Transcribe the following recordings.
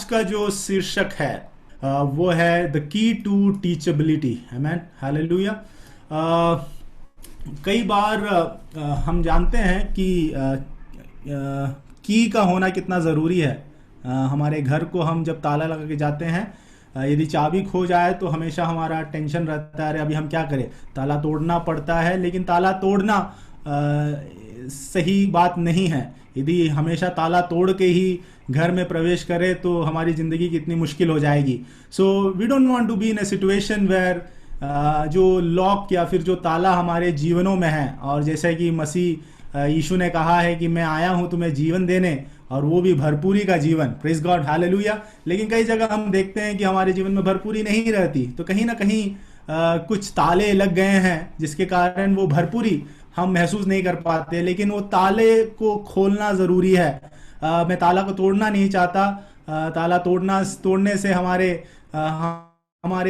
का जो शीर्षक है वो है the key to teachability. Amen, hallelujah. कई बार हम जानते हैं कि की का होना कितना ज़रूरी है। हमारे घर को हम जब ताला लगा के जाते हैं, यदि चाबी खो जाए तो हमेशा हमारा टेंशन रहता है, अरे अभी हम क्या करें, ताला तोड़ना पड़ता है। लेकिन ताला तोड़ना सही बात नहीं है। यदि हमेशा ताला तोड़ के ही घर में प्रवेश करें तो हमारी ज़िंदगी कितनी मुश्किल हो जाएगी। So we don't want to be in a situation where जो लॉक या फिर जो ताला हमारे जीवनों में है, और जैसे कि मसीह यीशु ने कहा है कि मैं आया हूं तुम्हें जीवन देने, और वो भी भरपूरी का जीवन। Praise God, hallelujah. लेकिन कई जगह हम देखते हैं कि हमारे जीवन में भरपूरी नहीं रहती, तो कहीं ना कहीं कुछ ताले लग गए हैं जिसके कारण वो भरपूरी हम महसूस नहीं कर पाते। लेकिन वो ताले को खोलना ज़रूरी है। मैं ताला को तोड़ना नहीं चाहता। ताला तोड़ने से हमारे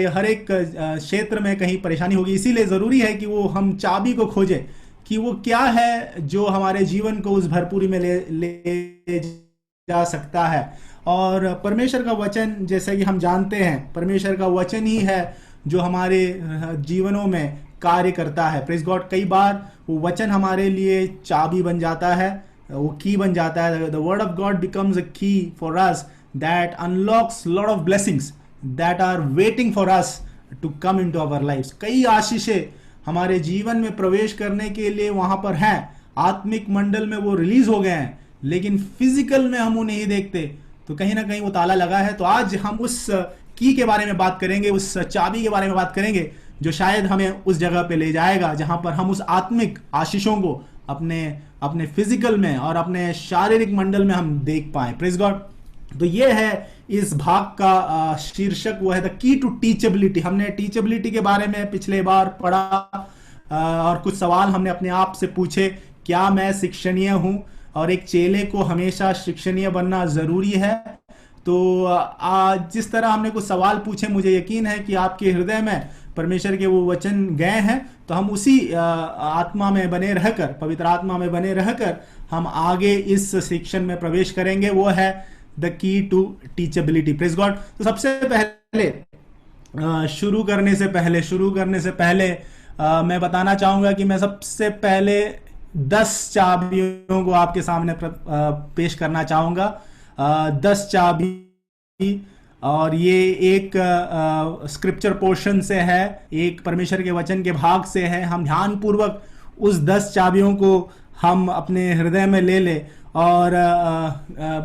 हर एक क्षेत्र में कहीं परेशानी होगी। इसीलिए ज़रूरी है कि वो हम चाबी को खोजें कि वो क्या है जो हमारे जीवन को उस भरपूरी में ले जा सकता है। और परमेश्वर का वचन, जैसे कि हम जानते हैं, परमेश्वर का वचन ही है जो हमारे जीवनों में कार्य करता है। Praise God. कई बार वो वचन हमारे लिए चाबी बन जाता है, वो की बन जाता है। The word of God becomes a key for us that unlocks lot of blessings that are waiting for us to come into our lives. कई आशीषें हमारे जीवन में प्रवेश करने के लिए वहां पर हैं। आत्मिक मंडल में वो रिलीज हो गए हैं, लेकिन फिजिकल में हम उन्हें नहीं देखते, तो कहीं ना कहीं वो ताला लगा है। तो आज हम उस की के बारे में बात करेंगे, उस चाबी के बारे में बात करेंगे जो शायद हमें उस जगह पे ले जाएगा जहां पर हम उस आत्मिक आशीषों को अपने फिजिकल में और अपने शारीरिक मंडल में हम देख पाए। Praise God. तो ये है इस भाग का शीर्षक, वो है द की टू टीचेबिलिटी। हमने टीचेबिलिटी के बारे में पिछले बार पढ़ा और कुछ सवाल हमने अपने आप से पूछे। क्या मैं शिक्षणीय हूं? और एक चेले को हमेशा शिक्षणीय बनना जरूरी है। तो जिस तरह हमने कुछ सवाल पूछे, मुझे यकीन है कि आपके हृदय में परमेश्वर के वो वचन गए हैं। तो हम उसी आत्मा में बने रहकर, पवित्र आत्मा में बने रहकर हम आगे इस सेक्शन में प्रवेश करेंगे। वो है the key to teachability. Praise God. तो सबसे पहले शुरू करने से पहले मैं बताना चाहूंगा कि मैं सबसे पहले 10 चाबियों को आपके सामने पेश करना चाहूंगा। 10 चाबी, और ये एक स्क्रिप्चर पोर्शन से है, एक परमेश्वर के वचन के भाग से है। हम ध्यानपूर्वक उस 10 चाबियों को हम अपने हृदय में ले ले। और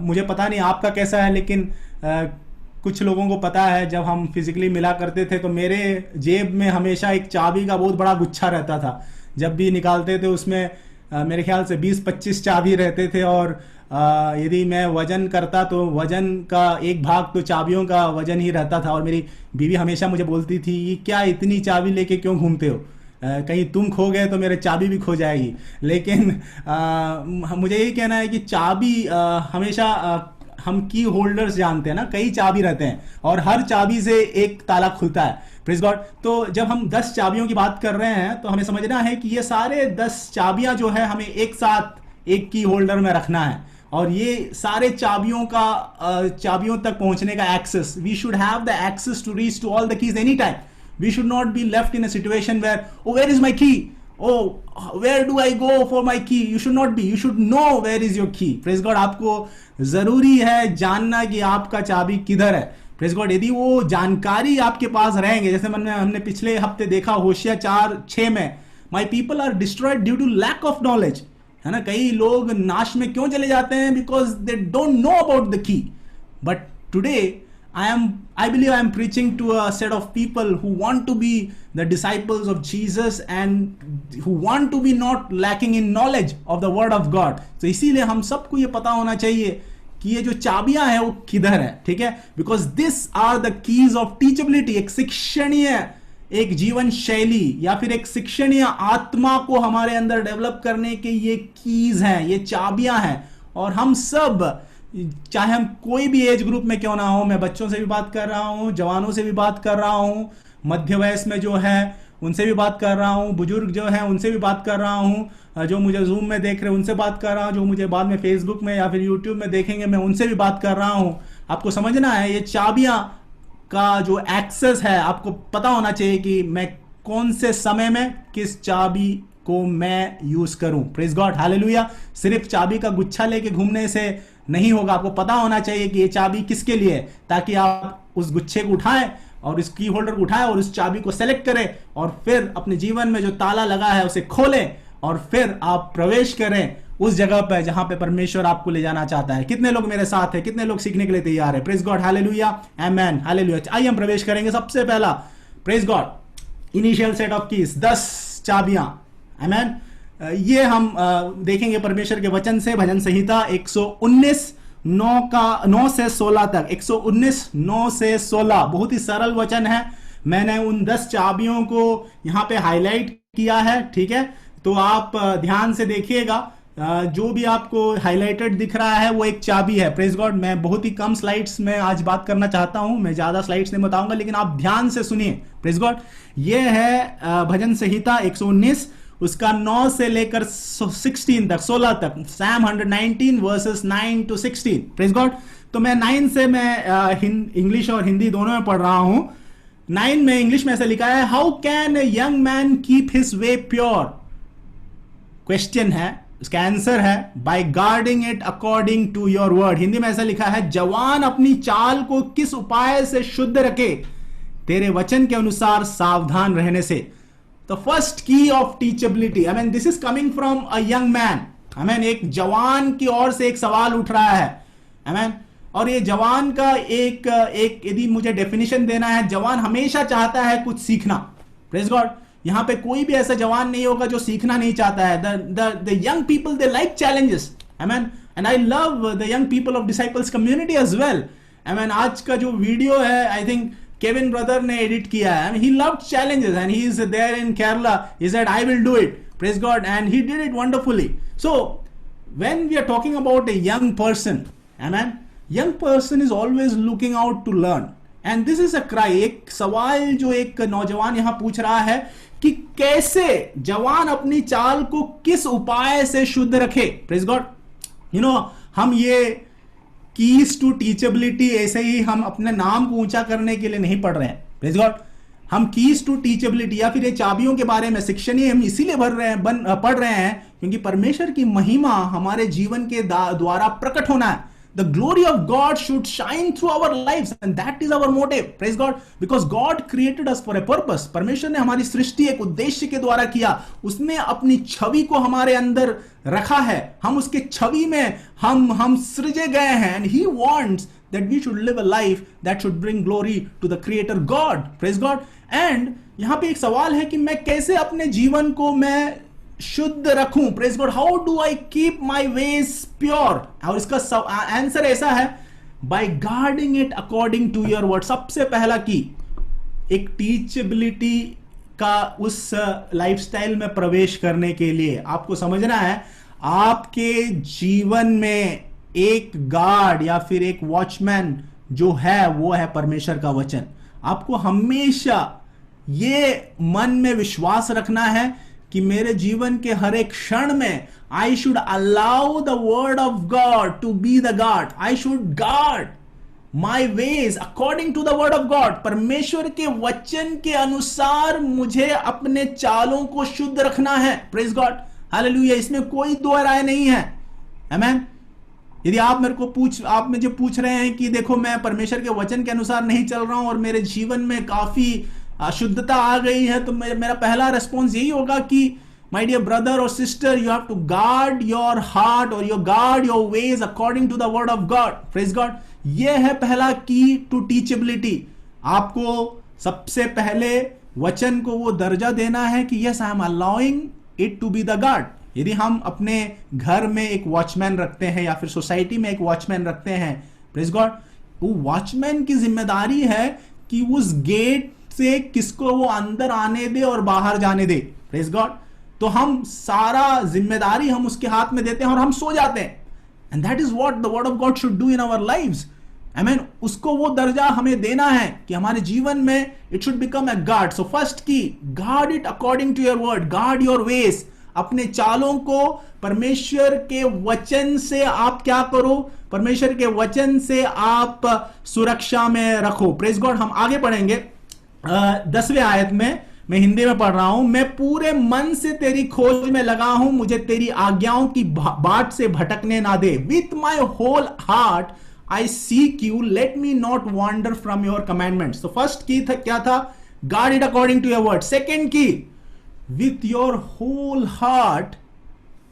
मुझे पता नहीं आपका कैसा है, लेकिन कुछ लोगों को पता है, जब हम फिजिकली मिला करते थे तो मेरे जेब में हमेशा एक चाबी का बहुत बड़ा गुच्छा रहता था। जब भी निकालते थे उसमें मेरे ख्याल से 20-25 चाबी रहते थे। और यदि मैं वजन करता तो वजन का एक भाग तो चाबियों का वजन ही रहता था। और मेरी बीवी हमेशा मुझे बोलती थी, ये क्या इतनी चाबी लेके क्यों घूमते हो, कहीं तुम खो गए तो मेरे चाबी भी खो जाएगी। लेकिन मुझे यही कहना है कि चाबी हमेशा हम की होल्डर्स जानते हैं ना, कई चाबी रहते हैं और हर चाबी से एक ताला खुलता है। Praise God. तो जब हम 10 चाबियों की बात कर रहे हैं तो हमें समझना है कि ये सारे 10 चाबियां जो है हमें एक साथ एक की होल्डर में रखना है। और ये सारे चाबियों तक पहुंचने का access, we should have the access to reach to all the keys any time. We should not be left in a situation where, oh, where is my key? Oh, where do I go for my key? You should not be. You should know where is your key. Praise God. आपको जरूरी है जानना कि आपका चाबी किधर है। Praise God. यदि वो जानकारी आपके पास रहेंगे, जैसे हमने पिछले हफ्ते देखा होशिया 4:6 में, My people are destroyed due to lack of knowledge, है ना। कई लोग नाश में क्यों चले जाते हैं? Because they don't know about the key. But today I believe I am preaching to a set of people who want to be the disciples of Jesus and who want to be not lacking in knowledge of the word of God. So इसीलिए हम सबको ये पता होना चाहिए कि ये जो चाबियां हैं वो किधर है, ठीक है। Because these are the keys of teachability. एक शिक्षणीय एक जीवन शैली या फिर एक शिक्षणीय आत्मा को हमारे अंदर डेवलप करने के ये कीज हैं, ये चाबियां हैं। और हम सब, चाहे हम कोई भी एज ग्रुप में क्यों ना हो, मैं बच्चों से भी बात कर रहा हूं, जवानों से भी बात कर रहा हूं, मध्य वयस्क में जो है उनसे भी बात कर रहा हूं, बुजुर्ग जो है उनसे भी बात कर रहा हूं, जो मुझे जूम में देख रहे हैं उनसे बात कर रहा हूं, जो मुझे बाद में फेसबुक में या फिर यूट्यूब में देखेंगे मैं उनसे भी बात कर रहा हूं। आपको समझना है ये चाबियां का जो एक्सेस है, आपको पता होना चाहिए कि मैं कौन से समय में किस चाबी को मैं यूज करूं। Praise God, hallelujah. सिर्फ चाबी का गुच्छा लेके घूमने से नहीं होगा, आपको पता होना चाहिए कि ये चाबी किसके लिए है, ताकि आप उस गुच्छे को उठाएं और इस की होल्डर को उठाएं और उस चाबी को सेलेक्ट करें और फिर अपने जीवन में जो ताला लगा है उसे खोलें और फिर आप प्रवेश करें उस जगह पर जहां पे परमेश्वर आपको ले जाना चाहता है। कितने लोग मेरे साथ हैं, कितने लोग सीखने के लिए तैयार है? प्रेज गॉड, हालेलुया, आमेन, हालेलुया। आइए हम प्रवेश करेंगे। सबसे पहला, praise God, initial set of keys, 10 चाबियां, आमेन। ये हम देखेंगे परमेश्वर के वचन से, भजन संहिता 119 9 से 16 तक। 119 9 से 16 बहुत ही सरल वचन है। मैंने उन 10 चाबियों को यहां पे हाईलाइट किया है, ठीक है? तो आप ध्यान से देखिएगा, जो भी आपको हाईलाइटेड दिख रहा है वो एक चाबी है। Praise God. मैं बहुत ही कम स्लाइड्स में आज बात करना चाहता हूं, मैं ज्यादा स्लाइड्स नहीं बताऊंगा, लेकिन आप ध्यान से सुनिए। Praise God. ये है भजन संहिता 119, उसका 9 से लेकर 16 तक, 16 तक, Sam 119 versus 9 to 16। Praise God. तो मैं 9 से मैं इंग्लिश और हिंदी दोनों में पढ़ रहा हूं। 9 में इंग्लिश में ऐसे लिखा है, how can a young man keep his way pure? Question है, उसका आंसर है by guarding it according to your word. Hindi में ऐसा लिखा है, जवान अपनी चाल को किस उपाय से शुद्ध रखे? तेरे वचन के अनुसार सावधान रहने से। द फर्स्ट की of teachability, I mean this is coming from a young man. I mean एक जवान की ओर से एक सवाल उठ रहा है, आई मीन। और ये जवान का एक यदि मुझे डेफिनेशन देना है, जवान हमेशा चाहता है कुछ सीखना। Praise God. यहां पे कोई भी ऐसा जवान नहीं होगा जो सीखना नहीं चाहता है। The young people they like challenges, I mean, and I love the young people of disciples community as well. I mean आज का जो वीडियो है, आई थिंक केविन ब्रदर ने एडिट किया है। He loved challenges and he is there in Kerala. He said, I will do it. Praise God. And he did it wonderfully. So, when we are talking about a young person, amen, young person is always looking out to learn. And this is a cry. एक सवाल जो एक नौजवान यहां पूछ रहा है कि कैसे जवान अपनी चाल को किस उपाय से शुद्ध रखे। Praise God. You know, हम ये कीज टू टीचेबिलिटी ऐसे ही हम अपने नाम को ऊंचा करने के लिए नहीं पढ़ रहे हैं। Praise God. हम कीज टू टीचेबिलिटी या फिर ये चाबियों के बारे में शिक्षण ही हम इसीलिए पढ़ रहे हैं क्योंकि परमेश्वर की महिमा हमारे जीवन के द्वारा प्रकट होना है। The glory of God should shine through our lives and that is our motive. Praise God. Because God created us for a purpose. परमेश्वर ने हमारी सृष्टि एक उद्देश्य के द्वारा किया। उसने अपनी छवि को हमारे अंदर रखा है। हम उसके छवि में हम सृजे गए हैं। And He wants that we should live a life that should bring glory to the Creator God. Praise God. And यहाँ पे एक सवाल है कि मैं कैसे अपने जीवन को मैं शुद्ध रखूं। Praise God. How do I keep my ways pure? और इसका आंसर ऐसा है, by guarding it according to your word. सबसे पहला की एक टीचेबिलिटी का उस लाइफस्टाइल में प्रवेश करने के लिए आपको समझना है, आपके जीवन में एक गार्ड या फिर एक वॉचमैन जो है वो है परमेश्वर का वचन। आपको हमेशा ये मन में विश्वास रखना है कि मेरे जीवन के हर एक क्षण में I should allow the word of God to be the guard. I should guard my ways according to the word of God. परमेश्वर के वचन के अनुसार मुझे अपने चालों को शुद्ध रखना है। Praise God, hallelujah. इसमें कोई दो राय नहीं है, आमेन। यदि आप आप मुझे पूछ रहे हैं कि देखो मैं परमेश्वर के वचन के अनुसार नहीं चल रहा हूं और मेरे जीवन में काफी अशुद्धता आ गई है, तो मेरा पहला रेस्पॉन्स यही होगा कि माय डियर ब्रदर और sister, you have to guard your heart और your guard your ways according to the word of God. Praise God. ये है पहला की टू टीचेबिलिटी। आपको सबसे पहले वचन को वो दर्जा देना है कि yes I am allowing it to be the guard. यदि हम अपने घर में एक वॉचमैन रखते हैं या फिर सोसाइटी में एक वॉचमैन रखते हैं, प्रेज गॉड, वो वॉचमैन की जिम्मेदारी है कि उस गेट से किसको वो अंदर आने दे और बाहर जाने दे। Praise God. तो हम सारा जिम्मेदारी हम उसके हाथ में देते हैं और हम सो जाते हैं। And that is what the word of God should do in our lives. I mean उसको वो दर्जा हमें देना है कि हमारे जीवन में it should become a guard. So first key guard it according to your word, guard your ways अपने चालों को परमेश्वर के वचन से आप क्या करो, परमेश्वर के वचन से आप सुरक्षा में रखो। Praise God. हम आगे पढ़ेंगे 10वें आयत में, मैं हिंदी में पढ़ रहा हूं। मैं पूरे मन से तेरी खोज में लगा हूं, मुझे तेरी आज्ञाओं की बाट से भटकने ना दे। With my whole heart I seek you, let me not wander from your commandments. तो फर्स्ट की था क्या था, guard it according to your word. Second key, with your whole heart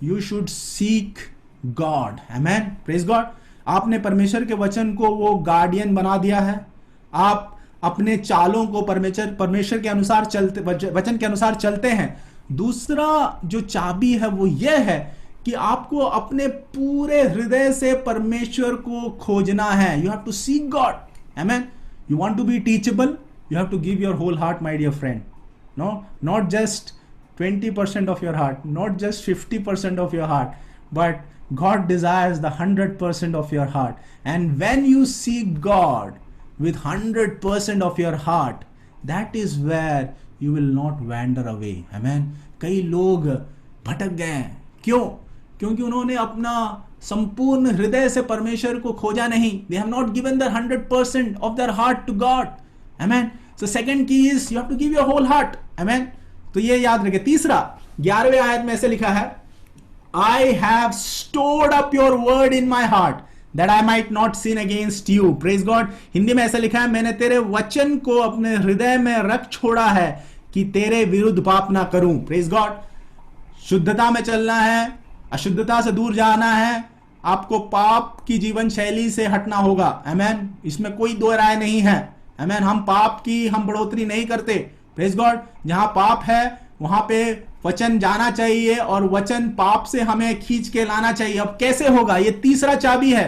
you should seek God. Amen, praise God. आपने परमेश्वर के वचन को वो गार्डियन बना दिया है। आप अपने चालों को परमेश्वर के अनुसार चलते, वचन के अनुसार चलते हैं। दूसरा जो चाबी है वो यह है कि आपको अपने पूरे हृदय से परमेश्वर को खोजना है। You have to seek God. Amen. You want to be teachable, you have to give your whole heart, my dear friend. No, not just 20% of your heart, not just 50% of your heart, but God desires the 100% of your heart. And when you seek God with 100% of your heart, that is where you will not wander away. Amen. कई लोग भटक गए हैं, क्यों? क्योंकि उन्होंने अपना संपूर्ण हृदय से परमेश्वर को खोजा नहीं। They have not given their 100% of their heart to God. Amen. So second key is you have to give your whole heart. Amen. तो ये याद रखें। तीसरा, 11वें आयत में ऐसे लिखा है, I have stored up your word in my heart that I might not sin against you. Praise God. Hindi में ऐसा लिखा है, मैंने तेरे वचन को अपने हृदय में रख छोड़ा है कि तेरे विरुद्ध पाप ना करूं। Praise God. शुद्धता में चलना है, अशुद्धता से दूर जाना है, आपको पाप की जीवन शैली से हटना होगा। आमेन। इसमें कोई दो राय नहीं है। आमेन। हम पाप की हम बढ़ोतरी नहीं करते। Praise God. जहां पाप है वहां पे वचन जाना चाहिए और वचन पाप से हमें खींच के लाना चाहिए। अब कैसे होगा? ये तीसरा चाबी है।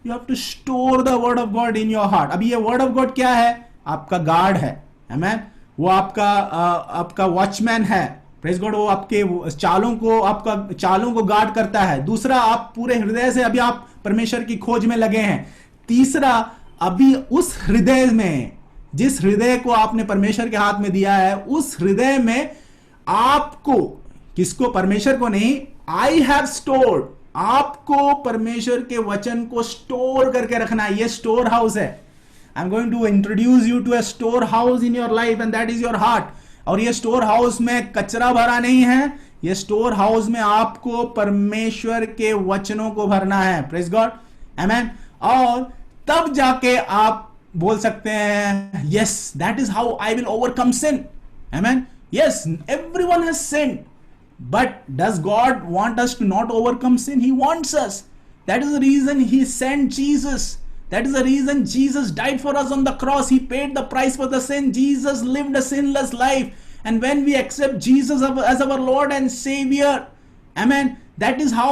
You have to store the word of God in your heart. अब ये वर्ड ऑफ गॉड क्या है? आपका गार्ड है। आमेन। वो आपका वॉचमैन है। Praise God. वो आपके आपका चालों को गार्ड करता है। दूसरा, आप पूरे हृदय से अभी आप परमेश्वर की खोज में लगे हैं। तीसरा, अभी उस हृदय में, जिस हृदय को आपने परमेश्वर के हाथ में दिया है, उस हृदय में आपको, किसको? परमेश्वर को नहीं, आई हैव स्टोर्ड, आपको परमेश्वर के वचन को स्टोर करके रखना है। ये स्टोर हाउस है। I am going to introduce you to a store house in your life and that is your heart. और ये स्टोर हाउस में कचरा भरा नहीं है, ये स्टोर हाउस में आपको परमेश्वर के वचनों को भरना है। Praise God. आमेन। और तब जाके आप बोल सकते हैं, yes, that is how I will overcome sin. Amen. Yes, everyone has sinned, but does God want us to not overcome sin? He wants us. That is the reason He sent Jesus. That is the reason Jesus died for us on the cross. He paid the price for the sin. Jesus lived a sinless life. And when we accept Jesus as our Lord and Savior, amen, that is how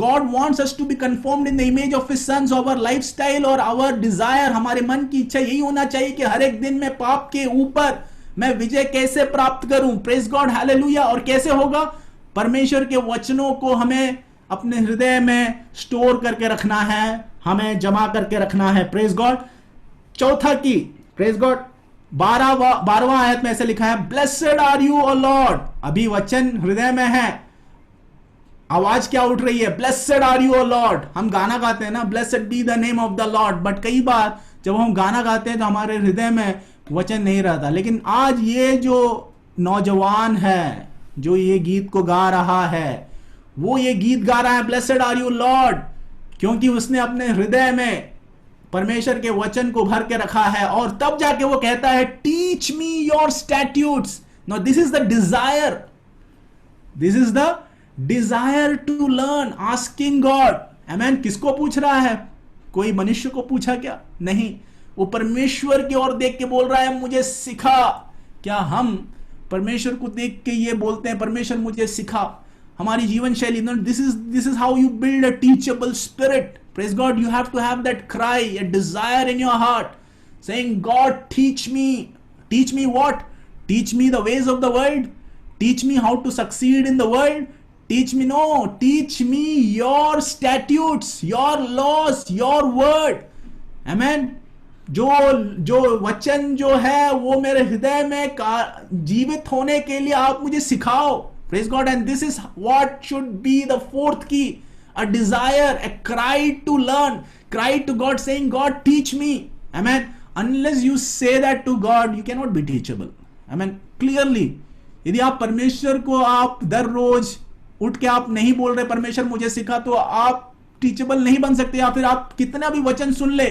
God wants us to be conformed in the image of His Son. So our lifestyle और our desire, हमारे मन की इच्छा यही होना चाहिए कि हर एक दिन में पाप के ऊपर मैं विजय कैसे प्राप्त करूं। Praise God. हालेलुया। और कैसे होगा? परमेश्वर के वचनों को हमें अपने हृदय में स्टोर करके रखना है, हमें जमा करके रखना है। Praise God. चौथा की, प्रेज गॉड, 12वां आयत में ऐसे लिखा है, blessed are you O Lord. अभी वचन हृदय में है, आवाज क्या उठ रही है? Blessed are you O Lord. हम गाना गाते हैं ना, blessed be the name of the Lord. But कई बार जब हम गाना गाते हैं तो हमारे हृदय में वचन नहीं रहता। लेकिन आज ये जो नौजवान है जो ये गीत को गा रहा है, वो ये गीत गा रहा है, ब्लेसेड आर यू लॉर्ड, क्योंकि उसने अपने हृदय में परमेश्वर के वचन को भर के रखा है। और तब जाके वो कहता है, teach me your statutes. Now this is the desire, this is the desire to learn, asking God. Amen. किसको पूछ रहा है? कोई मनुष्य को पूछा क्या? नहीं, वो परमेश्वर की ओर देख के बोल रहा है, मुझे सिखा। क्या हम परमेश्वर को देख के ये बोलते हैं, परमेश्वर मुझे सिखा? हमारी जीवन शैली, this is how you build a teachable spirit. Praise God. You have to have that cry, a desire in your heart, saying God teach me what? Teach me the ways of the world, teach me how to succeed in the world, teach me your statutes, your laws, your word. Amen. जो वचन जो है वो मेरे हृदय में जीवित होने के लिए आप मुझे सिखाओ। Praise God. And this is what should be the fourth key. A desire, a cry to learn, cry to God saying, God, teach me. Amen. Unless you say that to God, you cannot be teachable. Amen. Clearly. यदि आप परमेश्वर को आप दर रोज उठ के आप नहीं बोल रहे परमेश्वर मुझे सिखा, तो आप टीचेबल नहीं बन सकते, या फिर आप कितना भी वचन सुन ले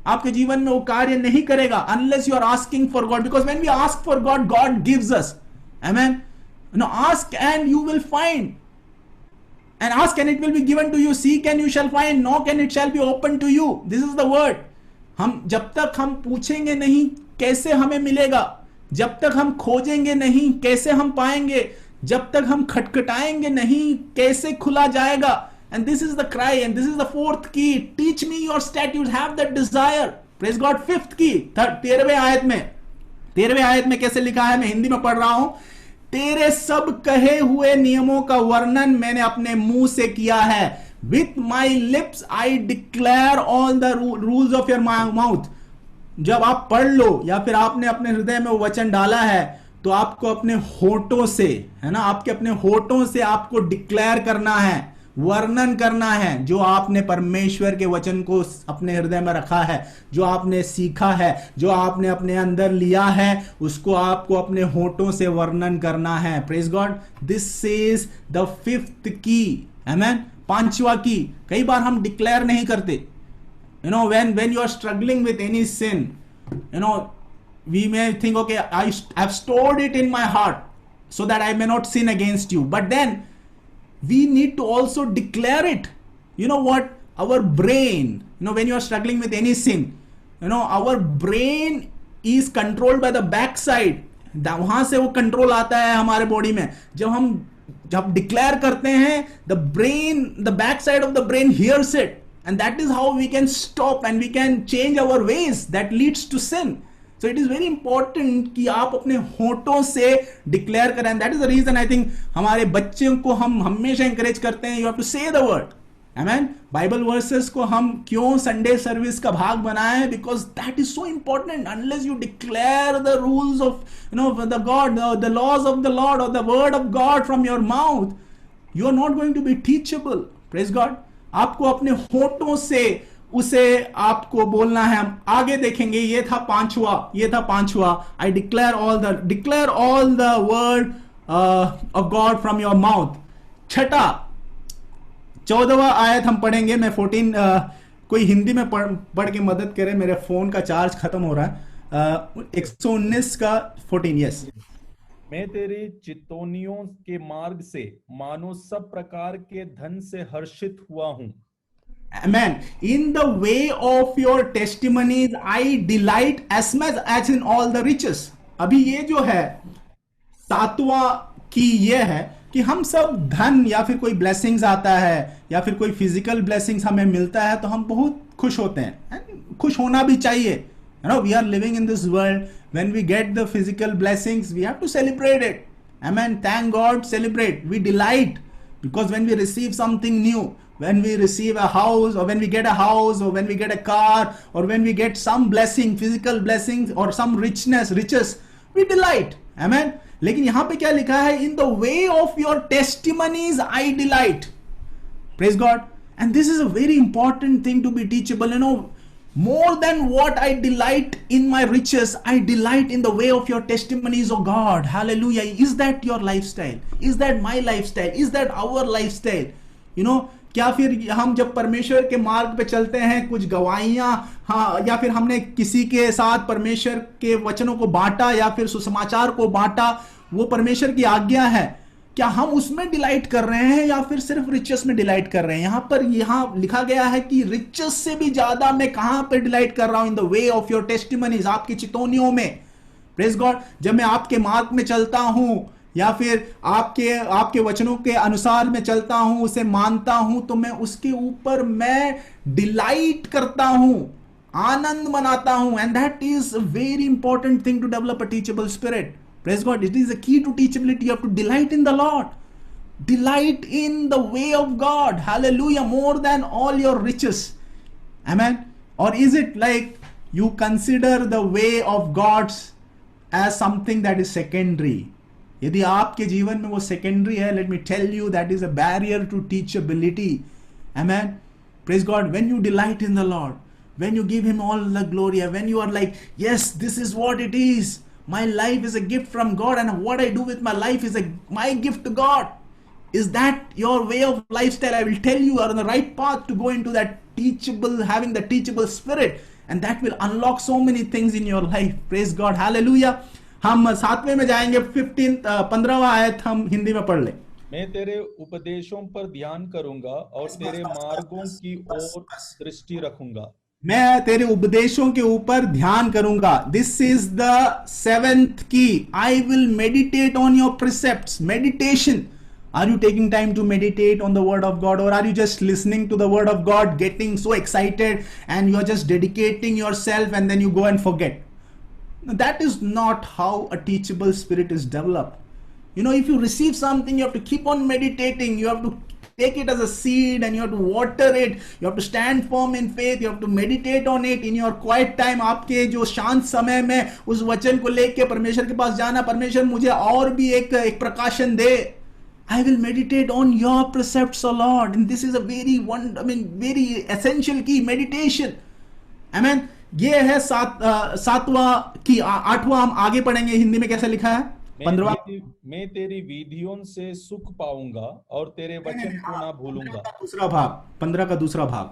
आपके जीवन में वो कार्य नहीं करेगा, unless you are asking for God. Because when we ask for God, God gives us. Amen. No, ask and you will find, and ask and it will be given to you, seek and you shall find, knock and it shall be open to you. This is the word. हम जब तक हम पूछेंगे नहीं कैसे हमें मिलेगा, जब तक हम खोजेंगे नहीं कैसे हम पाएंगे, जब तक हम खटखटाएंगे नहीं कैसे खुला जाएगा. And this is the cry and this is the fourth key. Teach me your statutes, have that desire. Praise God. Fifth key, 13वें आयत में कैसे लिखा है, मैं हिंदी में पढ़ रहा हूं. तेरे सब कहे हुए नियमों का वर्णन मैंने अपने मुंह से किया है. With my lips I declare all the rules of your mouth. जब आप पढ़ लो या फिर आपने अपने हृदय में वो वचन डाला है, तो आपको अपने होठों से, है ना, आपके अपने होठों से आपको डिक्लेयर करना है, वर्णन करना है, जो आपने परमेश्वर के वचन को अपने हृदय में रखा है, जो आपने सीखा है, जो आपने अपने अंदर लिया है, उसको आपको अपने होठों से वर्णन करना है. Praise God. This is the fifth की. आमेन. पांचवा की. कई बार हम डिक्लेयर नहीं करते. You know, when you are struggling with any sin, you know, we may think okay I have stored it in my heart so that I may not sin against you, but then we need to also declare it. You know what? Our brain, you know, when you are struggling with any sin, you know, our brain is controlled by the backside. वहां से वो control आता है हमारे body में. जब declare करते हैं, the backside of the brain hears it, and that is how we can stop and we can change our ways that leads to sin. So it is very important कि आप अपने होठों से declare करें. That is the reason I think हमारे बच्चों को हम हमेशा इंकरेज करते हैं, you have to say the word. Amen. Bible verses को हम क्यों संडे सर्विस का भाग बनाए? Because that is so important. Unless you declare the rules of, you know, the God, the laws of the Lord और the word of God from your mouth, you are not going to be teachable. Praise God. आपको अपने होठों से उसे आपको बोलना है. हम आगे देखेंगे. ये था पांचवा. I declare all the word of God from your mouth. छठा, 14वां आयत हम पढ़ेंगे. मैं 14 कोई हिंदी में पढ़ के मदद करे, मेरे फोन का चार्ज खत्म हो रहा है. 119 का 14. यस. मैं तेरे चितौनियों के मार्ग से मानो सब प्रकार के धन से हर्षित हुआ हूं. Amen. In the way of your testimonies, I delight as much as in all the riches. अभी ये जो है 7वां की ये है कि हम सब धन या फिर कोई ब्लेसिंग्स आता है या फिर कोई फिजिकल ब्लेसिंग्स हमें मिलता है तो हम बहुत खुश होते हैं. खुश होना भी चाहिए. You know, we are living in this world. When we get the physical blessings, we have to celebrate it. Amen. Thank God, celebrate. We delight because when we receive something new, when we receive a house or when we get a house or when we get a car or when we get some blessing, physical blessings or some riches, we delight. Amen. लेकिन यहां पे क्या लिखा है? In the way of your testimonies I delight. Praise God. And this is a very important thing to be teachable. You know, more than what I delight in my riches, I delight in the way of your testimonies, oh God. Hallelujah. Is that your lifestyle? Is that my lifestyle? Is that our lifestyle? You know, क्या फिर हम जब परमेश्वर के मार्ग पे चलते हैं, कुछ गवाहियां, हाँ, या फिर हमने किसी के साथ परमेश्वर के वचनों को बांटा या फिर सुसमाचार को बांटा, वो परमेश्वर की आज्ञा है, क्या हम उसमें डिलाइट कर रहे हैं या फिर सिर्फ रिचेस में डिलाइट कर रहे हैं? यहाँ लिखा गया है कि रिचेस से भी ज्यादा मैं कहां पे डिलाइट कर रहा हूं? In the way of your testimonies, आपकी चितौनियों में. Praise God. जब मैं आपके मार्ग में चलता हूं या फिर आपके वचनों के अनुसार मैं चलता हूं, उसे मानता हूं, तो मैं उसके ऊपर मैं डिलाइट करता हूं, आनंद मनाता हूं. And that is a very important thing to develop a teachable spirit. Praise God. It is the key to teachability. You have to delight in the Lord. Delight in the way of God. Hallelujah. More than all your riches. Amen. Or is it like you consider the way of God's as something that is secondary? यदि आपके जीवन में वो secondary है, let me tell you that is a barrier to teachability. Amen. Praise God. When you delight in the Lord, when you give Him all the glory, when you are like, yes, this is what it is. My life is a gift from God, and what I do with my life is my gift to God. Is that your way of lifestyle? I will tell you are on the right path to go into that teachable, having the teachable spirit, and that will unlock so many things in your life. Praise God. Hallelujah. हम 7वें में जाएंगे. 15वां आयत हम हिंदी में पढ़ लें. मैं तेरे उपदेशों पर ध्यान करूंगा और तेरे मार्गों की ओर दृष्टि रखूंगा. मैं तेरे उपदेशों के ऊपर ध्यान करूंगा. This is the 7th key. I will meditate on your precepts. Meditation. Are you taking time to meditate on the word of God, or are you just listening to the word of God, getting so excited and you're just dedicating yourself and then you go and forget? No, that is not how a teachable spirit is developed. You know, if you receive something, you have to keep on meditating. You have to take it as a seed and you have to water it. You have to stand firm in faith. You have to meditate on it in your quiet time. आपके जो शांत समय में उस वचन को लेके परमेश्वर के पास जाना. परमेश्वर मुझे और भी एक प्रकाशन दे. I will meditate on your precepts, O Lord. And this is a very essential key, meditation. Amen. ये है 7वां की. 8वां हम आगे पढ़ेंगे. हिंदी में कैसे लिखा है? 15वां. मैं तेरी विधियों से सुख पाऊंगा और तेरे वचन को ना भूलूंगा. दूसरा भाग. 15 का दूसरा भाग.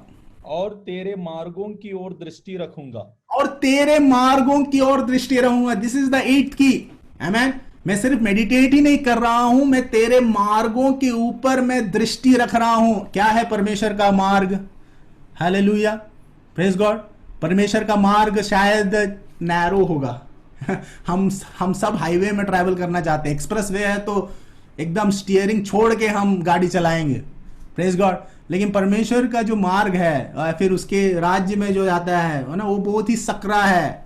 और तेरे मार्गों की ओर दृष्टि रखूंगा. और तेरे मार्गों की ओर दृष्टि रखूंगा. दिस इज द 8th की. आमेन. मैं सिर्फ मेडिटेट ही नहीं कर रहा हूं, मैं तेरे मार्गों के ऊपर मैं दृष्टि रख रहा हूं. क्या है परमेश्वर का मार्ग? हालेलुया. Praise God. परमेश्वर का मार्ग शायद नैरो होगा. हम सब हाईवे में ट्रैवल करना चाहते हैं. एक्सप्रेस वे है तो एकदम स्टीयरिंग छोड़ के हम गाड़ी चलाएंगे. Praise God. लेकिन परमेश्वर का जो मार्ग है, फिर उसके राज्य में जो जाता है ना, वो बहुत ही सकरा है.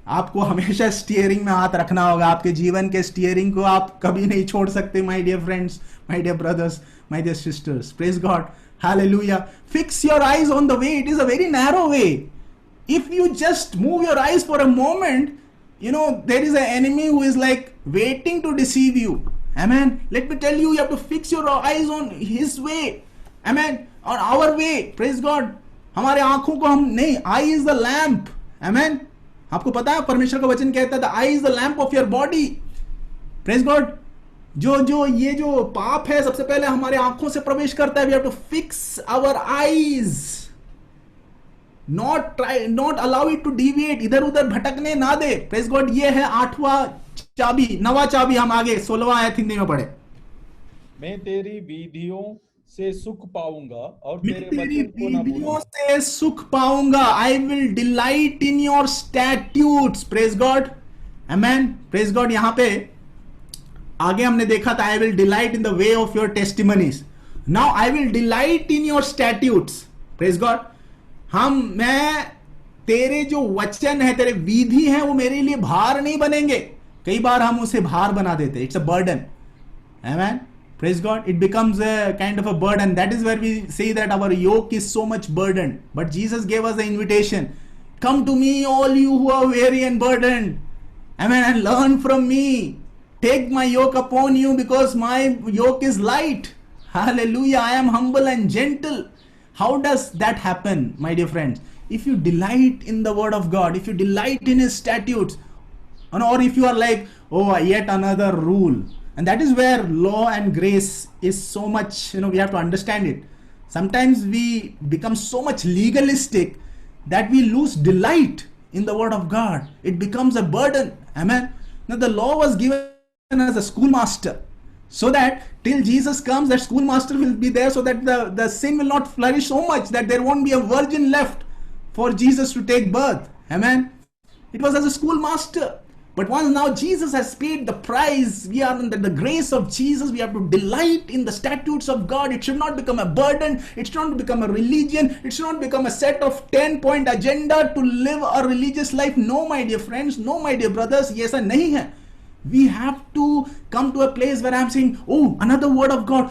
आपको हमेशा स्टीयरिंग में हाथ रखना होगा. आपके जीवन के स्टीयरिंग को आप कभी नहीं छोड़ सकते. My dear friends, my dear brothers, my dear sisters. Praise God. Hallelujah. Fix your eyes on the way. It is a very narrow way. If you just move your eyes for a moment, you know, there is an enemy who is like waiting to deceive you. Amen. Let me tell you, you have to fix your eyes on his way. Amen. On our way. Praise God. हमारे आंखों को हम नहीं. Eye is the lamp. Amen. आपको पता है परमेश्वर का वचन कहता है the eye is the lamp of your body. Praise God. ये जो पाप है सबसे पहले हमारे आंखों से प्रवेश करता है. We have to fix our eyes. Not allow it to deviate. इधर उधर भटकने ना दे. Praise God. ये है 8वां चाबी. 9वां चाबी हम आगे 16वां आयत हिंदी में पढ़े. मैं तेरी विधियों से सुख पाऊंगा और तेरे वचन को ना भूलूंगा. से सुख पाऊंगा. I will delight in your statutes. Praise God. Amen. Praise God. यहां पे आगे हमने देखा था I will delight in the way of your testimonies. Now I will delight in your statutes. Praise God. मैं तेरे जो वचन है, तेरे विधि हैं, वो मेरे लिए भार नहीं बनेंगे. कई बार हम उसे भार बना देते. It's a burden. Amen. Praise God. It becomes a kind of a burden. That is where we say that our yoke is so much burdened. But Jesus gave us the invitation. Come to me, all you who are weary and burdened. Amen. And learn from me. Take my yoke upon you because my yoke is light. Hallelujah. I am humble and gentle. How does that happen, my dear friends? If you delight in the word of God, if you delight in his statutes, or if you are like, oh, yet another rule. And that is where law and grace is so much, we have to understand it. Sometimes we become so much legalistic that we lose delight in the word of God. It becomes a burden. Amen. Now the law was given as a schoolmaster, so that till Jesus comes, that schoolmaster will be there, so that the sin will not flourish so much that there won't be a virgin left for Jesus to take birth. Amen. It was as a schoolmaster. But once now Jesus has paid the price, we are under the grace of Jesus. We have to delight in the statutes of God. It should not become a burden. It should not become a religion. It should not become a set of 10-point agenda to live a religious life. No, my dear friends. No, my dear brothers. Yes, nahi hai. We have to come to a place where I'm saying, oh, another word of God.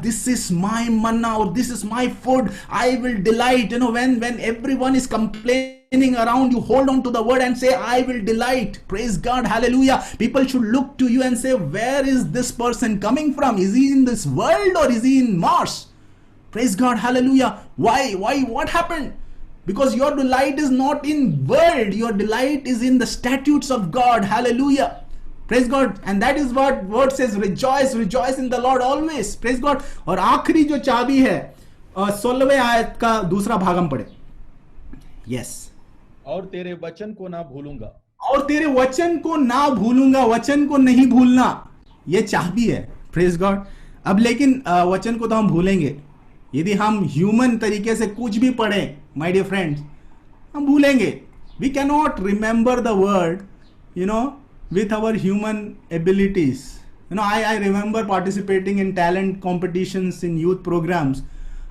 This is my manna, or this is my food. I will delight. When everyone is complaining spinning around, you hold on to the word and say, I will delight. Praise God. Hallelujah. People should look to you and say, where is this person coming from? Is he in this world or is he in Mars? Praise God. Hallelujah. Why? What happened? Because your delight is not in world. Your delight is in the statutes of God. Hallelujah. Praise God. And that is what word says, rejoice in the Lord always. Praise God. और आखिरी जो चाबी है 16वें आयत का दूसरा भाग हम पढ़े. Yes. और तेरे वचन को ना भूलूंगा. और तेरे वचन को ना भूलूंगा. वचन को नहीं भूलना, ये चाबी है. Praise God. अब लेकिन वचन को तो हम भूलेंगे. यदि हम ह्यूमन तरीके से कुछ भी पढ़ें, my dear friends, हम भूलेंगे. We cannot remember the word, with our human abilities. I remember participating in talent competitions in youth programs.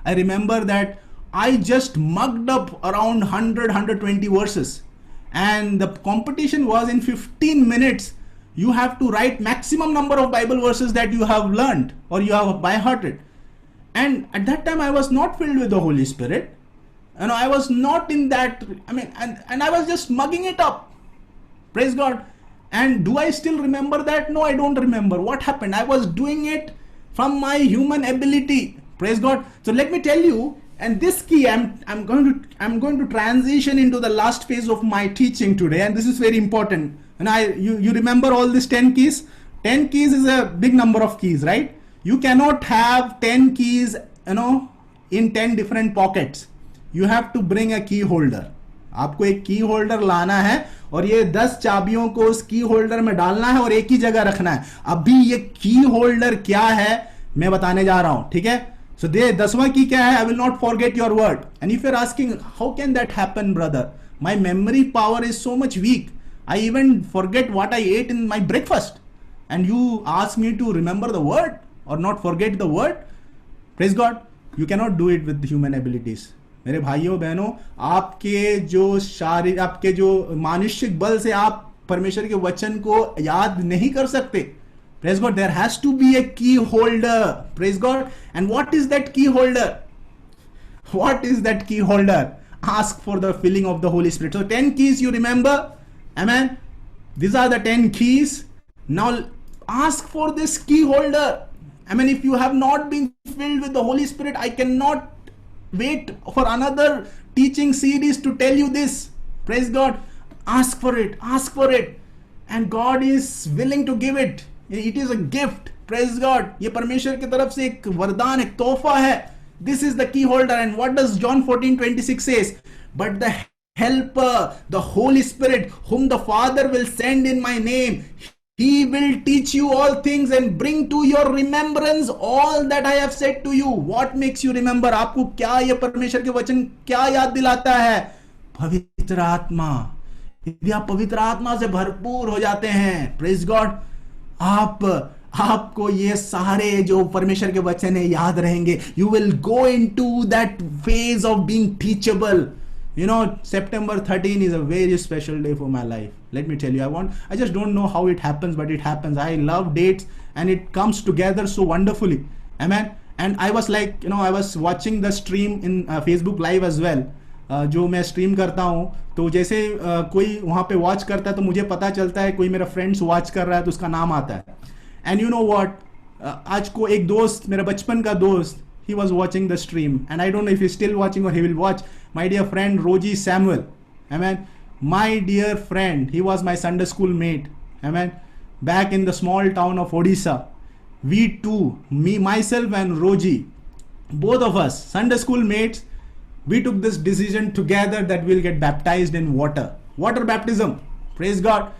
I remember that I just mugged up around 120 verses. And the competition was in 15 minutes. You have to write maximum number of Bible verses that you have learned or you have by hearted. And at that time I was not filled with the Holy Spirit. I was not in that, and I was just mugging it up. Praise God. And do I still remember that? No, I don't remember. What happened? I was doing it from my human ability. Praise God. So let me tell you, and this key, I'm going to transition into the last phase of my teaching today, and this is very important. And you remember all these 10 keys? 10 keys is a big number of keys, right? You cannot have 10 keys, in 10 different pockets. You have to bring a key holder. आपको एक की holder लाना है और ये 10 चाबियों को उस की होल्डर में डालना है और एक ही जगह रखना है. अभी ये की होल्डर क्या है मैं बताने जा रहा हूं, ठीक है? सो 10वां की क्या है? I will not forget your word. And if you are asking how can that happen brother, my memory power is so much weak. I even forget what I ate in my breakfast and you ask me to remember the word और not forget the word. Praise God. You cannot do it with human abilities. मेरे भाइयों बहनों, आपके जो मानुषिक बल से आप परमेश्वर के वचन को याद नहीं कर सकते. Praise God. There has to be a key holder. Praise God. And what is that key holder? What is that key holder? Ask for the filling of the Holy Spirit. So 10 keys you remember. Amen. These are the 10 keys. Now ask for this key holder. If you have not been filled with the Holy Spirit, I cannot wait for another teaching series to tell you this. Praise God. Ask for it. Ask for it. And God is willing to give it. It is a gift. Praise God. ये परमेश्वर की तरफ से एक वरदान, एक तोहफा है. This is the key holder. And what does John 14:26 says? But the helper, the Holy Spirit, whom the Father will send in my name, He will teach you all things and bring to your remembrance all that I have said to you. What makes you remember? आपको क्या ये परमेश्वर के वचन क्या याद दिलाता है? पवित्र आत्मा. यदि आप पवित्र आत्मा से भरपूर हो जाते हैं, प्रेज गॉड, आपको ये सारे जो परमेश्वर के वचन है याद रहेंगे. You will go into that phase of being teachable. September 13 is a very special day for my life. Let me tell you, I just don't know how it happens, but it happens. I love dates and it comes together so wonderfully. Amen. And I was like, I was watching the stream in Facebook live as well. जो मैं stream करता हूँ, तो जैसे कोई वहाँ पे watch करता है तो मुझे पता चलता है कोई मेरा फ्रेंड्स वॉच कर रहा है तो उसका नाम आता है. एंड यू नो व्हाट, आज को एक दोस्त, मेरा बचपन का दोस्त, he was watching the stream, and I don't know if he's still watching or he will watch. My dear friend Roji Samuel, amen. My dear friend, he was my Sunday school mate, amen. Back in the small town of Odisha, we two, myself and Roji, both of us Sunday school mates, we took this decision together that we'll get baptized in water baptism. Praise God.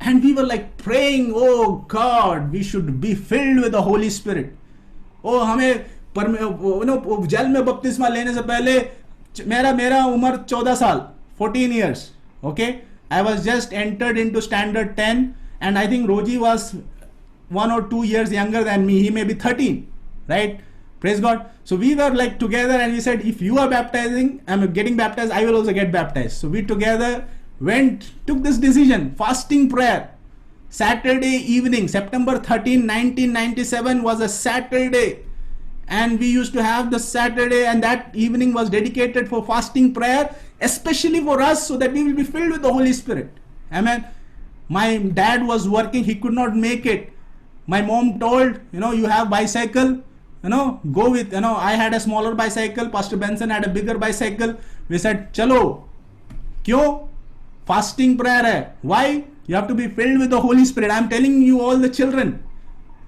And we were like praying, oh God, we should be filled with the Holy Spirit. Oh, हमें जल में बपतिस्मा लेने से पहले मेरा उम्र 14 साल, 14 years. Okay, I was just entered into standard 10, and I think Roji was 1 or 2 years younger than me. He may be 13, right? Praise God. So we were like together, and we said, if you are getting baptized, I will also get baptized. So we together took this decision. Fasting prayer, Saturday evening, September 13, 1997 was a Saturday. And we used to have the Saturday, and that evening was dedicated for fasting prayer, especially for us, so that we will be filled with the Holy Spirit. Amen. My dad was working, he could not make it. My mom told, you have bicycle, go with, I had a smaller bicycle, Pastor Benson had a bigger bicycle. We said, chalo. Kyo? Fasting prayer hai. Why? You have to be filled with the Holy Spirit. I'm telling you, all the children,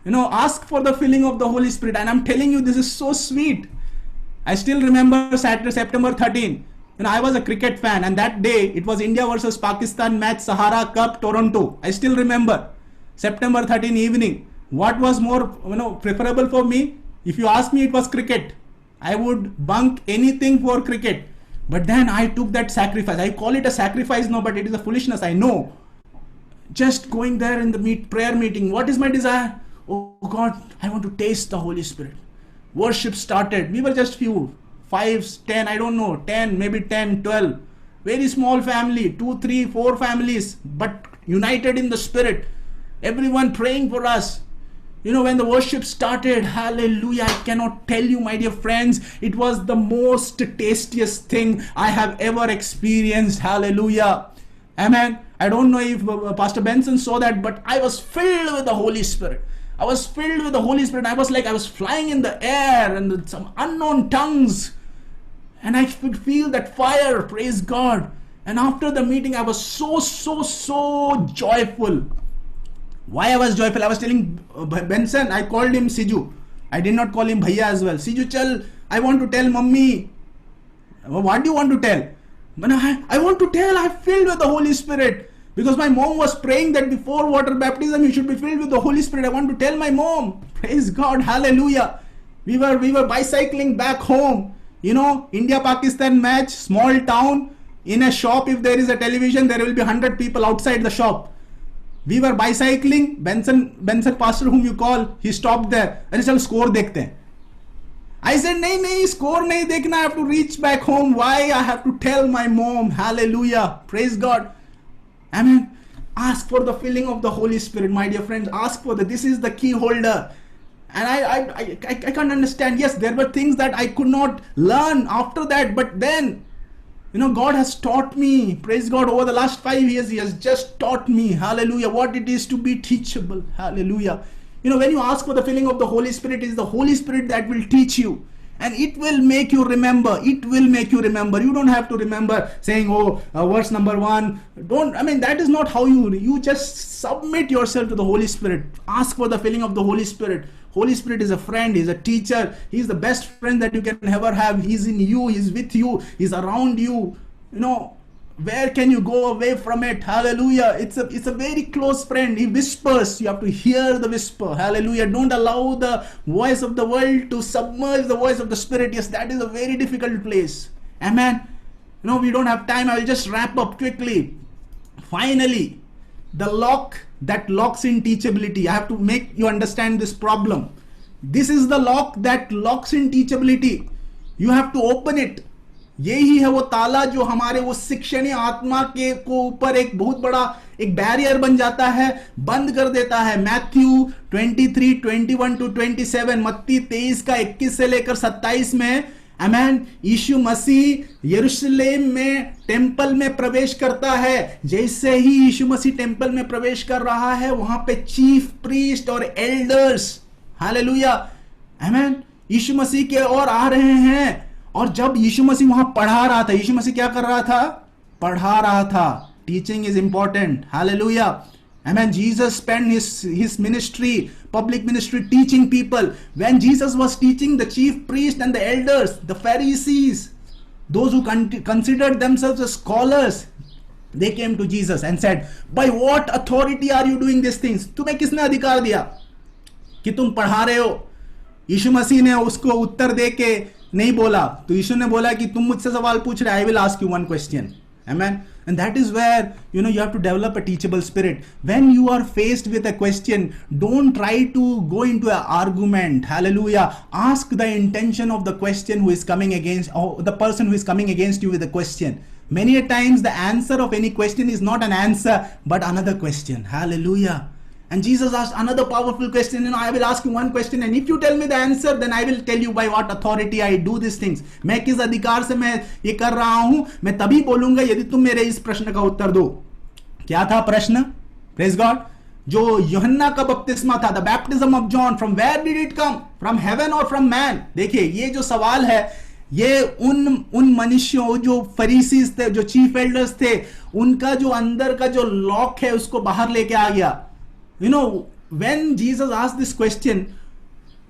ask for the filling of the Holy Spirit. And I'm telling you, this is so sweet. I still remember Saturday, September 13. I was a cricket fan, and that day it was India versus Pakistan match, Sahara Cup, Toronto. I still remember September 13 evening. What was more, preferable for me? If you ask me, it was cricket. I would bunk anything for cricket. But then I took that sacrifice. I call it a sacrifice now, but it is a foolishness. I know. Just going there in the prayer meeting. What is my desire? Oh God, I want to taste the Holy Spirit. Worship started. We were just few. 5, 10, I don't know, 10, maybe 10, 12. Very small family, 2, 3, 4 families, but united in the Spirit. Everyone praying for us. When the worship started, hallelujah, I cannot tell you, my dear friends, it was the most tastiest thing I have ever experienced. Hallelujah. Amen. I don't know if Pastor Benson saw that, but I was filled with the Holy Spirit. I was filled with the Holy Spirit. I was like I was flying in the air and some unknown tongues. And I could feel that fire, praise God. And after the meeting, I was so joyful. Why I was joyful? I was telling Benson, I called him Siju. I did not call him Bhaiya as well. Siju, chal, I want to tell Mummy. What do you want to tell? I want to tell I'm filled with the Holy Spirit. Because my mom was praying that before water baptism, you should be filled with the Holy Spirit. I want to tell my mom. Praise God. Hallelujah. We were bicycling back home. India-Pakistan match, small town. In a shop, if there is a television, there will be 100 people outside the shop. We were bicycling. Benson pastor whom you call, he stopped there. अरे चल score देखते हैं. I said, नहीं, score नहीं देखना. I have to reach back home. Why? I have to tell my mom. Hallelujah. Praise God. Amen. Ask for the filling of the Holy Spirit, my dear friends. Ask for that. This is the key holder. And I can't understand. Yes, there were things that I could not learn after that. But then, God has taught me. Praise God. Over the last 5 years, He has just taught me. Hallelujah. What it is to be teachable. Hallelujah. When you ask for the filling of the Holy Spirit, it is the Holy Spirit that will teach you. And it will make you remember. It will make you remember. You don't have to remember saying, verse number 1. That is not how you just submit yourself to the Holy Spirit. Ask for the filling of the Holy Spirit. Holy Spirit is a friend. He's a teacher. He's the best friend that you can ever have. He's in you. He's with you. He's around you. Where can you go away from it? Hallelujah. It's a very close friend. He whispers. You have to hear the whisper. Hallelujah. Don't allow the voice of the world to submerge the voice of the Spirit. Yes, that is a very difficult place. Amen. We don't have time. I will just wrap up quickly. Finally, the lock that locks in teachability. I have to make you understand this problem. This is the lock that locks in teachability. You have to open it. यही है वो ताला जो हमारे वो शिक्षणीय आत्मा के को ऊपर एक बहुत बड़ा एक बैरियर बन जाता है, बंद कर देता है. मैथ्यू 23:21-27, मत्ती 23 का 21 से लेकर 27 में, आमेन, यीशु मसीह यरूशलेम में टेंपल में प्रवेश करता है. जैसे ही यीशु मसीह टेंपल में प्रवेश कर रहा है, वहां पे चीफ प्रीस्ट और एल्डर्स, हालेलुया, आमेन, यीशु मसीह के और आ रहे हैं. और जब यीशु मसीह वहां पढ़ा रहा था, यीशु मसीह क्या कर रहा था? पढ़ा रहा था. Teaching is important. Hallelujah. Amen. Jesus spent his ministry, public ministry, teaching people. When Jesus was teaching, the chief priest and the elders, the Pharisees, those who considered themselves as scholars, they came to Jesus and said, by what authority are you doing these things? तुम्हें किसने अधिकार दिया कि तुम पढ़ा रहे हो? यीशु मसीह ने उसको उत्तर दे के नहीं बोला. तो यीशु ने बोला कि तुम मुझसे सवाल पूछ रहे, I will ask you one question. Amen. And that is where, you have to develop a teachable spirit. When you are faced with a question, don't try to go into an argument. Hallelujah. Ask the intention of the question who is coming against, or the person who is coming against you with a question. Many a times the answer of any question is not an answer, but another question. Hallelujah. And Jesus asked another powerful question. I will ask you one question, and if you tell me the answer, then I will tell you by what authority I do these things. मैं किस अधिकार से मैं ये कर रहा हूं, मैं तभी बोलूंगा यदि तुम मेरे इस प्रश्न का उत्तर दो. क्या था प्रश्न? Praise God. जो यूहन्ना का बपतिस्मा था, the baptism of John, from where did it come? From heaven or from man? देखिए, ये जो सवाल है, ये उन मनुष्यों जो फरीसीज थे, जो चीफ एल्डर्स थे, उनका जो अंदर का जो लॉक है उसको बाहर लेके आ गया. When Jesus asked this question,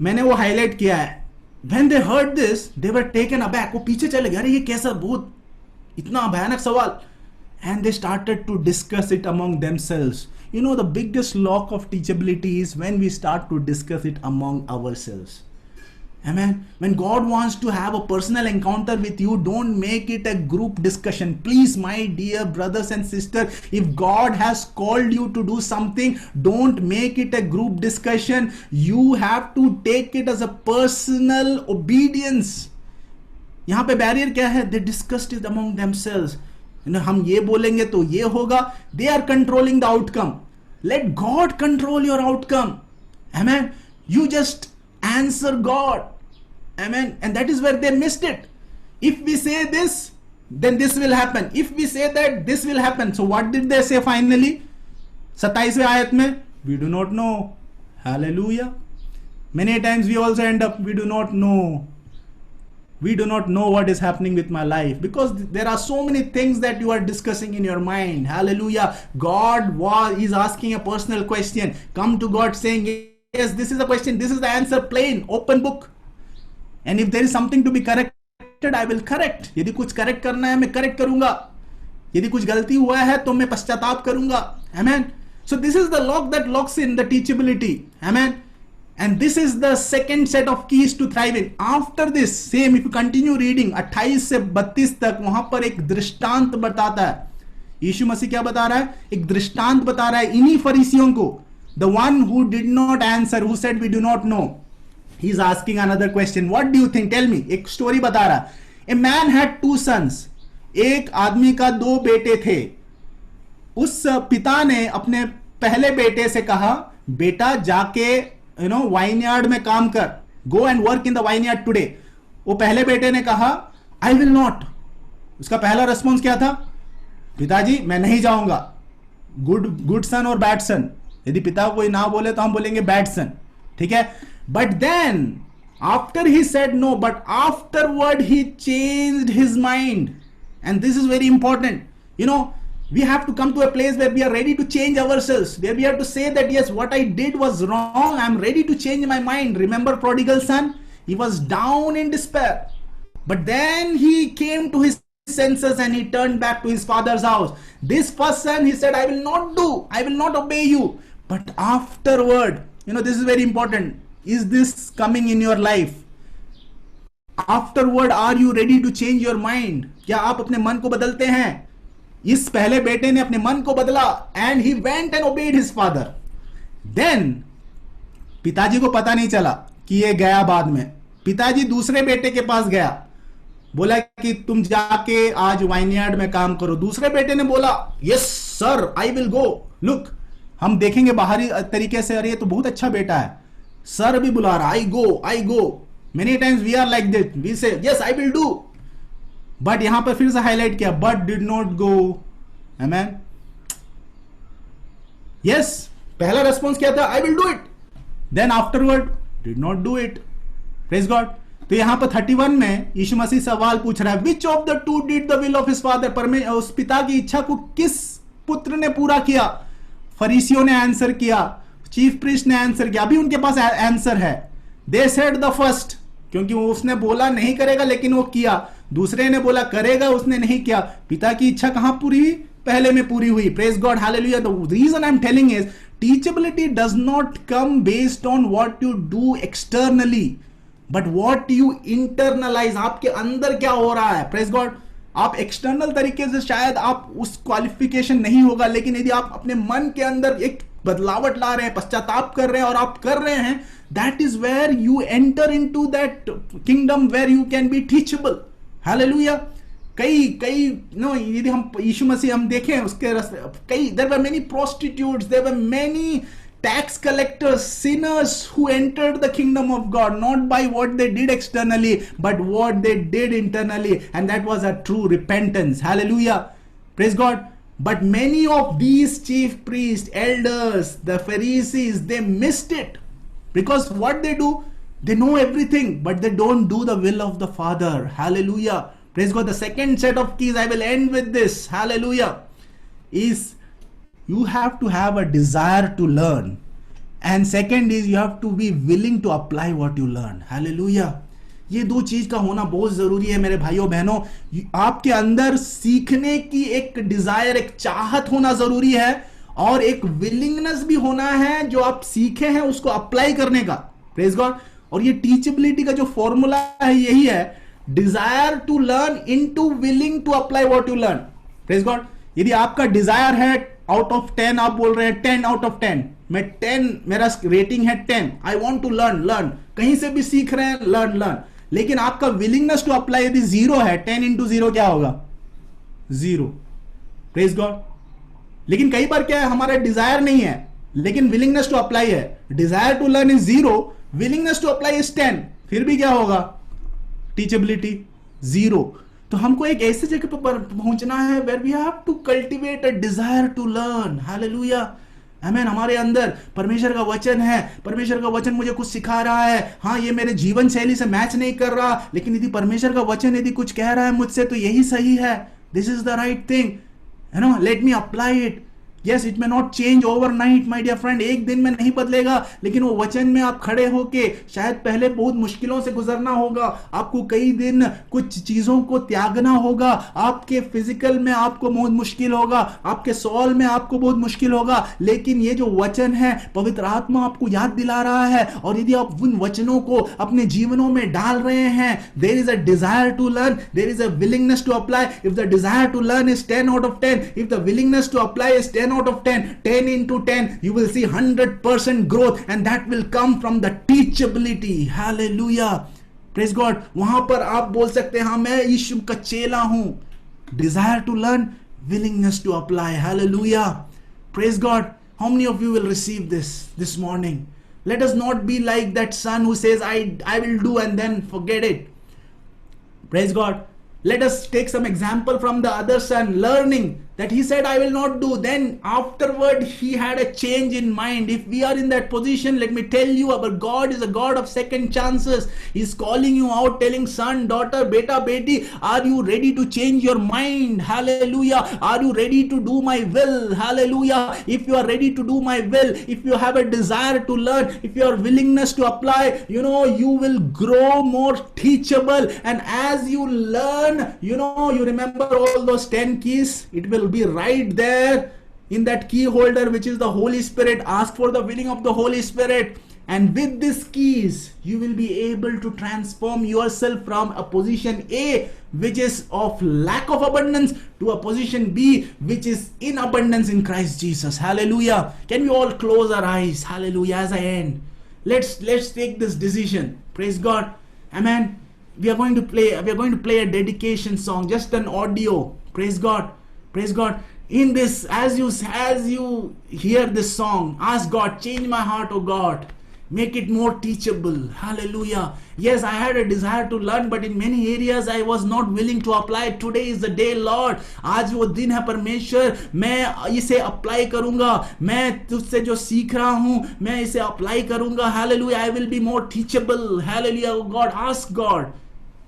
मैंने वो हाईलाइट किया है. When they heard this, they were taken aback. वो पीछे चले गए, अरे ये कैसा बहुत इतना भयानक सवाल. And they started to discuss it among themselves. The biggest lock of teachability is when we start to discuss it among ourselves. Amen. When God wants to have a personal encounter with you, don't make it a group discussion. Please, my dear brothers and sisters, if God has called you to do something, don't make it a group discussion. You have to take it as a personal obedience. यहाँ पे barrier क्या है? They discussed it among themselves. हम ये बोलेंगे तो ये होगा. They are controlling the outcome. Let God control your outcome. Amen. You just answer God. Amen. And that is where they missed it. If we say this, then this will happen. If we say that, this will happen. So what did they say finally? 27वें आयत में, we do not know. Hallelujah. Many times we also end up, we do not know. We do not know what is happening with my life, because there are so many things that you are discussing in your mind. Hallelujah. God is asking a personal question. Come to God saying, yes, this is the question, this is the answer, plain, open book. And if there is something to be corrected, I will correct. यदि कुछ correct करना है, मैं correct करूंगा. यदि कुछ गलती हुआ है, तो मैं पश्चाताप करूंगा. Amen. So this is the lock that locks in the teachability. Amen. And this is the second set of keys to thriving. After this, same, if you continue reading, 28 से 32 तक, वहां पर एक दृष्टांत बताता है. यीशु मसीह क्या बता रहा है? एक दृष्टांत बता रहा है इन्हीं फरीसियों को. The one who did not answer, who said we do not know. He is asking another question. What do you think? Tell me. एक स्टोरी बता रहा है. A man had 2 sons. एक आदमी का 2 बेटे थे. उस पिता ने अपने पहले बेटे से कहा, बेटा जाके वाइनयार्ड में काम कर. Go and work in the vineyard today. वो पहले बेटे ने कहा, I will not. उसका पहला रेस्पॉन्स क्या था? पिताजी मैं नहीं जाऊंगा. गुड सन और बैड सन. यदि पिता कोई ना बोले तो हम बोलेंगे बैड सन. ठीक है. But then, after he said no, but afterward he changed his mind. And this is very important. We have to come to a place where we are ready to change ourselves, where we have to say that, yes, what I did was wrong. I'm ready to change my mind. Remember prodigal son? He was down in despair. But then he came to his senses and he turned back to his father's house. This first son, he said, I will not obey you. But afterward, this is very important. Is this coming in your life? Afterward, are you ready to change your mind? क्या आप अपने मन को बदलते हैं? इस पहले बेटे ने अपने मन को बदला. And he went and obeyed his father. Then, पिताजी को पता नहीं चला कि ये गया बाद में. पिताजी दूसरे बेटे के पास गया. बोला कि तुम जाके आज वाइनयार्ड में काम करो. दूसरे बेटे ने बोला, yes sir, I will go. Look, हम देखेंगे बाहरी तरीके से, अरे ये तो बहुत अच्छा बेटा है. सर भी बुला रहा, I go. Many times we are like this. We say, yes, I will do. But यहां पर फिर से हाईलाइट किया, but did not go. Amen. Yes, पहला रेस्पॉन्स क्या था? I will do it. Then afterward, did not do it. Praise God. तो यहां पर 31 में यीशु मसीह सवाल पूछ रहा है, which of the two did the will of his father? उस पिता की इच्छा को किस पुत्र ने पूरा किया? फरीसियों ने आंसर किया, चीफ प्रीस्ट ने आंसर किया. अभी उनके पास आंसर है. दे सेड द फर्स्ट, क्योंकि उसने बोला नहीं करेगा लेकिन वो किया. दूसरे ने बोला करेगा, उसने नहीं किया. पिता की इच्छा कहां पूरी हुई? पहले में पूरी हुई. Praise God, hallelujah. The reason I am telling is teachability does not come based on what you do externally, but what you internalise. आपके अंदर क्या हो रहा है? Praise God. आप एक्सटर्नल तरीके से शायद आप उस क्वालिफिकेशन नहीं होगा, लेकिन यदि आप अपने मन के अंदर एक बदलावट ला रहे हैं, पश्चाताप कर रहे हैं और आप कर रहे हैं, that is where you enter into that kingdom where you can be teachable. Hallelujah. यदि हम यीशु मसीह हम देखें उसके रास्ते, there were many prostitutes, there were many tax collectors, sinners who entered the kingdom of God, not by what they did externally, but what they did internally. And that was a true repentance. Hallelujah. Praise God. But many of these chief priests, elders, the Pharisees, they missed it. Because what they do, they know everything, but they don't do the will of the Father. Hallelujah. Praise God. The second set of keys, I will end with this. Hallelujah. Is you have to have a desire to learn. And second is you have to be willing to apply what you learn. Hallelujah. ये दो चीज का होना बहुत जरूरी है मेरे भाइयों बहनों. आपके अंदर सीखने की एक डिजायर, एक चाहत होना जरूरी है, और एक विलिंगनेस भी होना है जो आप सीखे हैं उसको अप्लाई करने का. Praise God. और ये टीचेबिलिटी का जो फॉर्मूला है यही है, desire to learn into willing to apply what you learn. Praise God. यदि आपका डिजायर है आउट ऑफ 10, आप बोल रहे हैं 10 आउट ऑफ 10, मैं 10, मेरा रेटिंग है 10, आई वांट टू लर्न, कहीं से भी सीख रहे हैं, लर्न. लेकिन आपका विलिंगनेस टू अप्लाई यदि 0 है, 10 इंटू 0 क्या होगा? 0. Praise God. लेकिन कई बार क्या है, हमारा डिजायर नहीं है लेकिन विलिंगनेस टू अप्लाई है. Desire to learn is 0, willingness to apply is 10, फिर भी क्या होगा? टीचेबिलिटी 0. तो हमको एक ऐसे जगह पर पहुंचना है where we have to cultivate a desire to learn. Hallelujah. Amen. हमारे अंदर परमेश्वर का वचन है, परमेश्वर का वचन मुझे कुछ सिखा रहा है. हाँ, ये मेरे जीवन शैली से मैच नहीं कर रहा, लेकिन यदि परमेश्वर का वचन यदि कुछ कह रहा है मुझसे तो यही सही है. This is the right thing, you know, let me apply it. Yes, it may not change overnight, my dear friend. एक दिन में नहीं बदलेगा, लेकिन वो वचन में आप खड़े होके शायद पहले बहुत मुश्किलों से गुजरना होगा. आपको कई दिन कुछ चीजों को त्यागना होगा. आपके फिजिकल में आपको बहुत मुश्किल होगा, आपके सोल में आपको बहुत मुश्किल होगा, लेकिन ये जो वचन है पवित्र आत्मा आपको याद दिला रहा है. और यदि आप उन वचनों को अपने जीवनों में डाल रहे हैं, there is a desire to learn, there is a willingness to apply. If the desire to learn is 10 out of 10, if the willingness to apply is 10 out of 10, 10 into 10, you will see 100% growth, and that will come from the teachability. Hallelujah. Praise God. वहां पर आप बोल सकते हैं, हाँ मैं यीशु का चेला हूं. Desire to learn, willingness to apply. Hallelujah. Praise God. How many of you will receive this morning? Let us not be like that son who says, I will do and then forget it. Praise God. Let us take some example from the other son, learning that he said, I will not do. Then afterward, he had a change in mind. If we are in that position, let me tell you, our God is a God of second chances. He's calling you out, telling son, daughter, beta, beti, are you ready to change your mind? Hallelujah. Are you ready to do my will? Hallelujah. If you are ready to do my will, if you have a desire to learn, if your willingness to apply, you know, you will grow more teachable. And as you learn, you know, you remember all those 10 keys, it will be right there in that key holder, which is the Holy Spirit. Ask for the willing of the Holy Spirit, and with these keys you will be able to transform yourself from a position A, which is of lack of abundance, to a position B, which is in abundance in Christ Jesus. Hallelujah. Can we all close our eyes? Hallelujah. As I end, let's take this decision. Praise God. Amen. We are going to play a dedication song, just an audio. Praise God. Praise God. In this, as you hear this song, ask God, change my heart, oh God. Make it more teachable. Hallelujah. Yes, I had a desire to learn, but in many areas I was not willing to apply. Today is the day, Lord. आज वो दिन है परमेश्वर, मैं इसे apply करूंगा. मैं तुझसे जो सीख रहा हूं, मैं इसे अप्लाई करूंगा. Hallelujah. I will be more teachable. Hallelujah. Oh God, ask God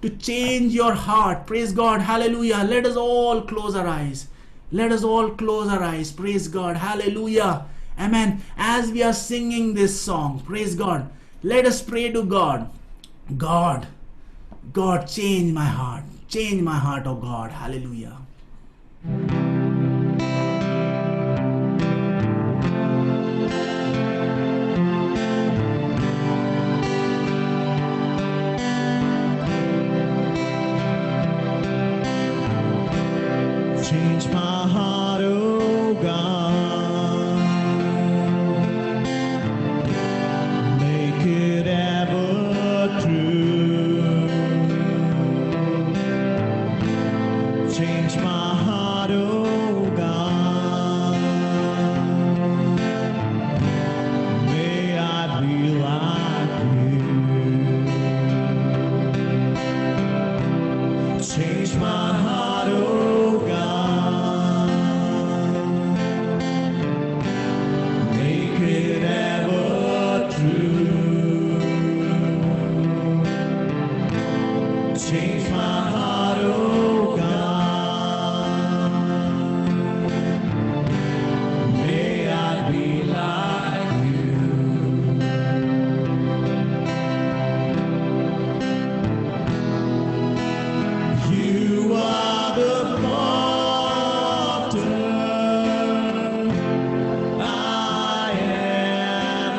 to change your heart. Praise God. Hallelujah. Let us all close our eyes. Let us all close our eyes. Praise God. Hallelujah. Amen. As we are singing this song, praise God, let us pray to God. God, change my heart. Change my heart, oh God. Hallelujah. Change my heart, oh God. Make it ever true. Change my heart, oh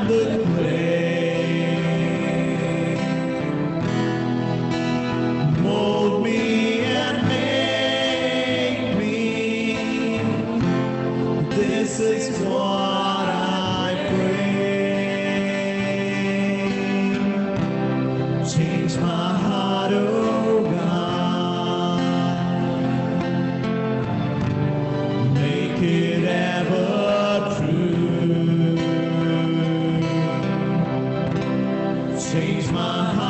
the clay. Mold me and make me. This is what I pray. Change my heart, oh God. Make it ever true. Change my heart.